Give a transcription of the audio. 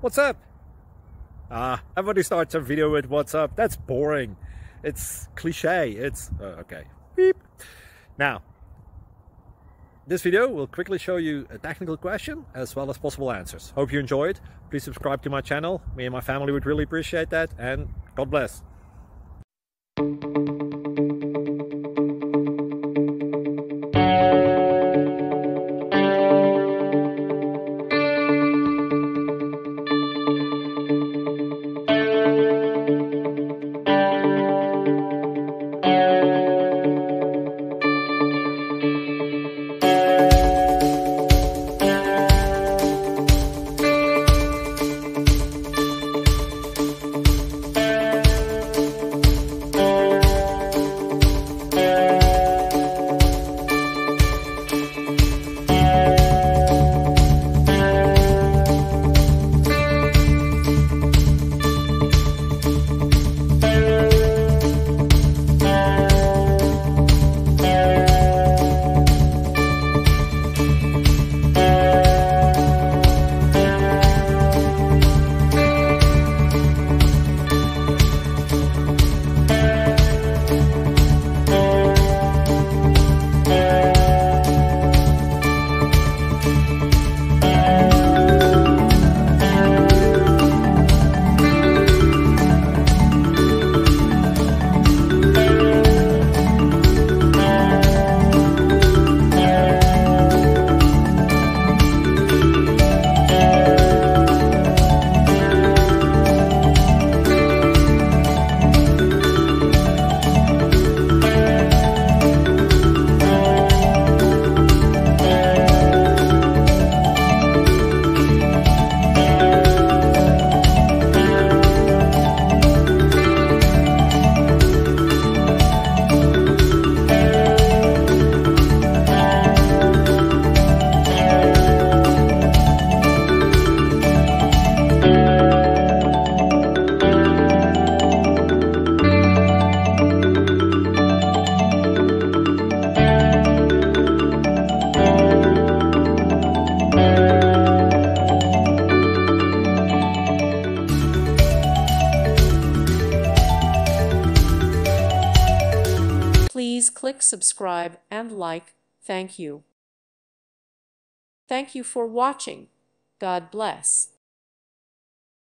What's up? Everybody starts a video with what's up. That's boring. It's cliche. It's okay. Beep. Now, this video will quickly show you a technical question as well as possible answers. Hope you enjoyed. Please subscribe to my channel. Me and my family would really appreciate that, and God bless. Please click subscribe and like. Thank you. Thank you for watching. God bless.